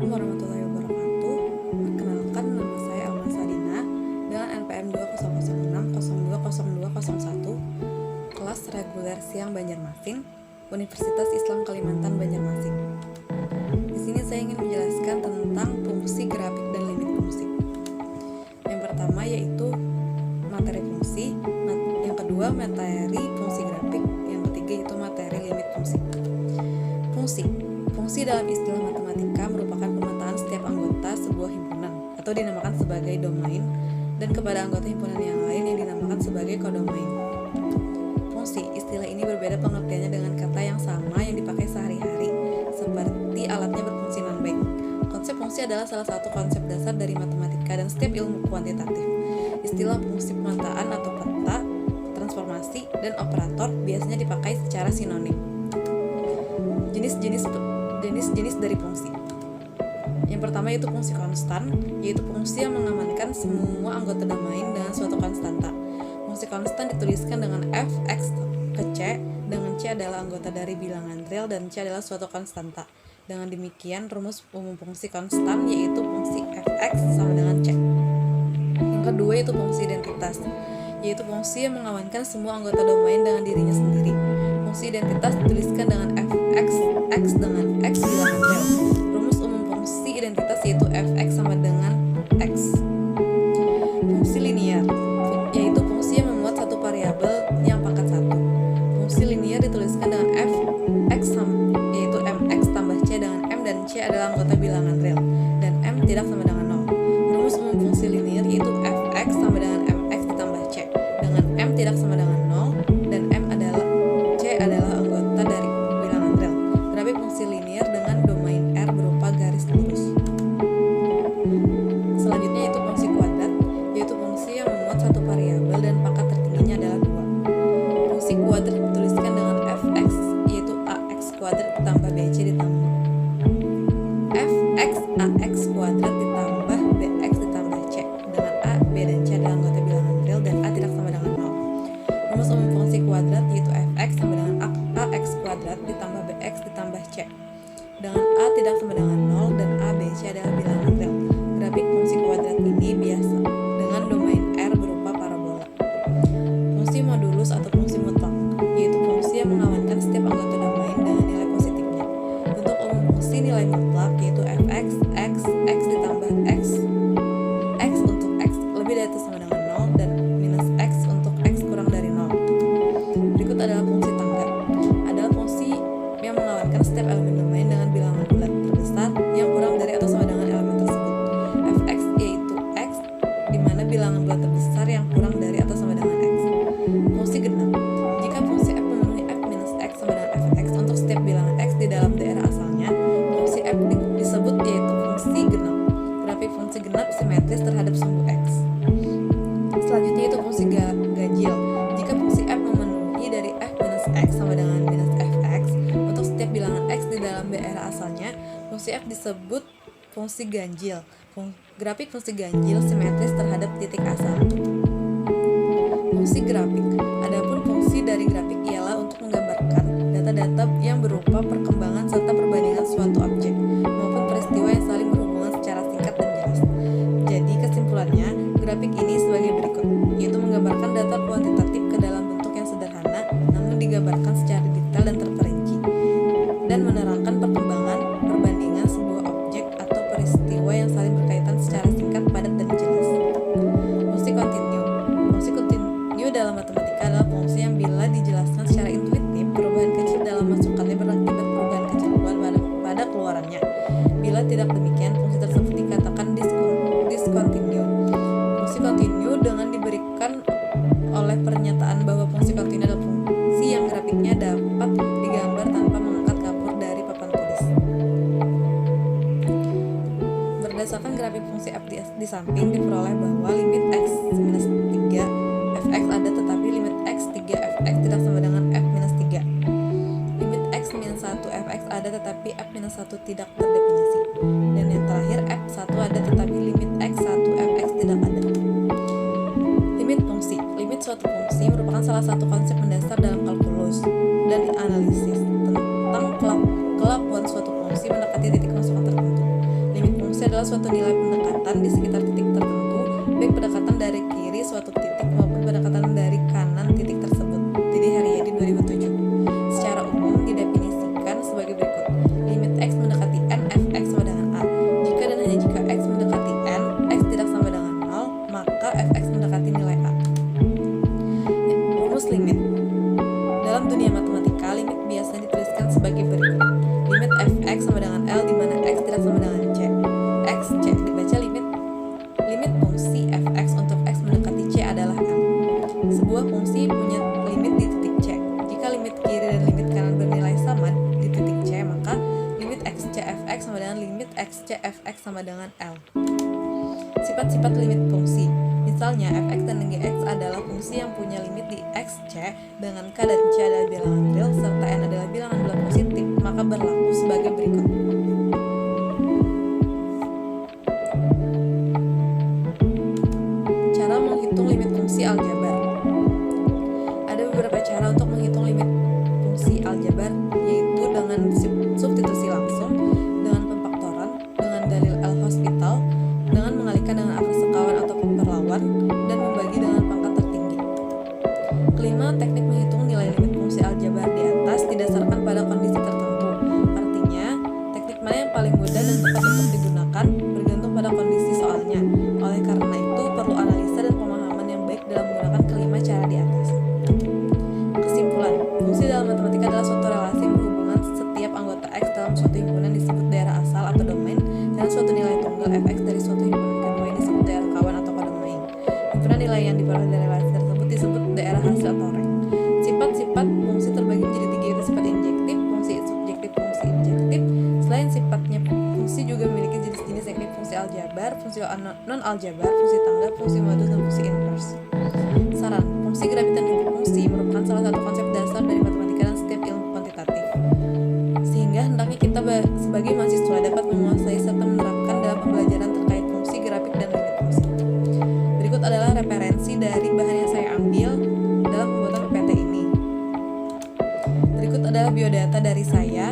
Assalamualaikum warahmatullahi wabarakatuh. Perkenalkan, nama saya Alma Sadina dengan NPM 206020201, kelas reguler siang Banjarmasin, Universitas Islam Kalimantan Banjarmasin. Di sini saya ingin menjelaskan tentang fungsi grafik dan limit fungsi. Yang pertama yaitu materi fungsi, yang kedua materi fungsi grafik, yang ketiga yaitu materi limit fungsi. Fungsi dalam istilah matematika merupakan pemetaan setiap anggota sebuah himpunan atau dinamakan sebagai domain, dan kepada anggota himpunan yang lain yang dinamakan sebagai kodomain. Fungsi, istilah ini berbeda pengertiannya dengan kata yang sama yang dipakai sehari-hari, seperti alatnya berfungsi dengan baik. Konsep fungsi adalah salah satu konsep dasar dari matematika dan setiap ilmu kuantitatif. Istilah fungsi pemetaan atau peta, transformasi, dan operator biasanya dipakai secara sinonim. Jenis-jenis dari fungsi. Yang pertama yaitu fungsi konstan, yaitu fungsi yang mengamankan semua anggota domain dengan suatu konstanta. Fungsi konstan dituliskan dengan f(x) ke c, dengan c adalah anggota dari bilangan real dan c adalah suatu konstanta. Dengan demikian, rumus umum fungsi konstan yaitu fungsi f(x) sama dengan c. Yang kedua yaitu fungsi identitas, yaitu fungsi yang mengamankan semua anggota domain dengan dirinya sendiri. Fungsi identitas dituliskan dengan f(x) x dengan x bilangan real. Rumus umum fungsi identitas yaitu f(x) sama dengan x. Fungsi linear, yaitu fungsi yang memuat satu variabel yang pangkat 1. Fungsi linear dituliskan dengan f(x) yaitu mx tambah c dengan m, dan c adalah anggota bilangan real dan m tidak sama dengan 0. Rumus umum fungsi linear yaitu f(x) sama dengan mx ditambah c dengan m tidak sama dengan 0 dan c adalah anggota dari bilangan real. Grafik fungsi linear dengan domain R berupa garis lurus. Selanjutnya yaitu fungsi kuadrat, yaitu fungsi yang memuat satu variabel dan pangkat tertingginya adalah 2. Fungsi kuadrat dituliskan dengan f(x) yaitu ax kuadrat ditambah bc ditambah f(x) ax kuadrat ditambah bx ditambah c, dengan a, b, dan c adalah anggota bilangan real dan a tidak sama dengan 0. Rumus umum fungsi kuadrat yaitu f(x) sama dengan ax kuadrat ditambah bx ditambah c, dengan a tidak sama dengan 0 dan a, b, c adalah bilangan real. Grafik fungsi kuadrat ini biasa dengan domain R berupa parabola. Fungsi modulus atau fungsi mutlak, yaitu fungsi yang mengamankan setiap anggota domain dengan nilai positifnya. Bentuk umum fungsi nilai mutlak yaitu f(x), x ditambah x untuk x lebih dari atau sama dengan 0 dan minus x untuk x kurang dari 0. Berikut adalah fungsi tangga. Adalah fungsi yang mengamankan setiap elemen domain dengan bilangan bulat terbesar yang kurang dari atau sama dengan elemen tersebut. Fx yaitu x, di mana bilangan bulat terbesar yang kurang dari atau sama dengan x. Fungsi genap. Jika fungsi f memenuhi f minus x sama dengan fx untuk setiap bilangan x di dalam daerah asalnya, fungsi f disebut yaitu fungsi genap. Grafik fungsi genap simetris terhadap sumbu x. Selanjutnya itu fungsi ganjil. Jika fungsi f memenuhi dari f minus x sama dengan minus fx untuk setiap bilangan x di dalam daerah asalnya, fungsi f disebut fungsi ganjil. Grafik fungsi ganjil simetris terhadap titik asal. Fungsi grafik. Adapun fungsi dari grafik ialah untuk menggambarkan data-data yang berupa perkembangan serta perbandingan suatu objek maupun peristiwa yang saling berhubungan secara singkat dan jelas. Jadi kesimpulannya, grafik ini sebagai berikut, yaitu menggambarkan data kuantitatif ke dalam bentuk yang sederhana namun digambarkan secara detail dan terperinci, dan menerangkan perkembangan perbandingan sebuah objek atau peristiwa yang saling berkaitan secara singkat, padat, dan jelas. Fungsi kontinu. Fungsi kontinu dalam matematika adalah fungsi yang bila dijelaskan secara intuitif, perubahan kecil dalam masukannya berakibat perubahan kecil pada keluarannya. Bila tidak demikian, fungsi tersebut dikatakan diskontinu. Fungsi kontinu dengan diberikan oleh pernyataan bahwa fungsi kontinu adalah fungsi yang grafiknya dapat digambar tanpa mengangkat kapur dari papan tulis. Berdasarkan grafik fungsi f di samping diperoleh bahwa limit x minus 3 fx ada tetapi limit x 3 fx tidak sama dengan f minus 3. Limit x minus 1 fx ada tetapi f minus 1 tidak terdefinisi. Dan yang terakhir f1 ada tetapi limit x1 fx tidak ada. Limit fungsi. Limit suatu fungsi merupakan salah satu konsep mendasar dalam kalkulus dan analisis tentang kelakuan suatu fungsi mendekati titik masukan tertentu. fungsi adalah suatu nilai pendekatan di sekitar titik tertentu, baik pendekatan dari kiri suatu titik maupun pendekatan dari kanan titik tersebut. Didi Haryadi 2007. Secara umum didefinisikan sebagai berikut. Limit X mendekati N, fx sama dengan A. Jika dan hanya jika X mendekati N, X tidak sama dengan 0, maka fx mendekati nilai A. Rumus limit. Dalam dunia matematika, limit biasanya dituliskan sebagai berikut. Limit fx sama dengan L di mana X tidak sama dengan C. X, C dibaca limit fungsi fx untuk X mendekati C adalah M. Sebuah fungsi punya limit di titik C. Jika limit kiri dan limit kanan bernilai sama di titik C, maka limit xc fx sama dengan limit xc fx sama dengan L. Sifat-sifat limit fungsi. Misalnya, fx dan gx adalah fungsi yang punya limit di xc dengan k dan c adalah bilangan real serta n adalah bilangan bulat positif, maka berlaku sebagai berikut. Cara menghitung limit fungsi aljabar. Ada beberapa cara untuk menghitung limit fungsi aljabar, yaitu dengan substitusi langsung, dengan pemfaktoran, dengan dalil L-Hospital, dengan mengalihkan dengan akar sekawan atau perlawan, dan membagi dengan pangkat tertinggi. Kelima, teknik menghitung nilai limit fungsi aljabar di atas didasarkan pada kondisi tertentu. Artinya, teknik mana yang paling mudah dan tepat untuk digunakan bergantung pada kondisi soalnya. Oleh karena itu, perlu analisa dan pemahaman yang baik dalam menggunakan kelima cara di atas. Kesimpulan, fungsi dalam matematika adalah suatu relasi menghubungkan setiap anggota X dalam suatu himpunan disebut daerah asal atau domain dan suatu nilai tunggal fx dari suatu himpunan kedua yang disebut daerah kawan atau kodomain. Himpunan nilai yang diperoleh dari relasi tersebut disebut daerah hasil atau rank. Sifat-sifat fungsi terbagi menjadi tiga, yaitu sifat injektif, fungsi subjektif, fungsi objektif. Selain sifatnya, fungsi juga memiliki jenis-jenis teknik fungsi aljabar, fungsi non-aljabar, fungsi tangga, fungsi modus, dan fungsi inverse. Saran, fungsi gravitan fungsi merupakan salah satu konsep dasar dari matematika dan setiap ilmu kuantitatif. Sehingga hendaknya kita sebagai mahasiswa dapat menguasai serta menerapkan dalam pembelajaran terkait fungsi grafik dan limit fungsi. Berikut adalah referensi dari bahan yang saya ambil dalam pembuatan PPT ini. Berikut adalah biodata dari saya.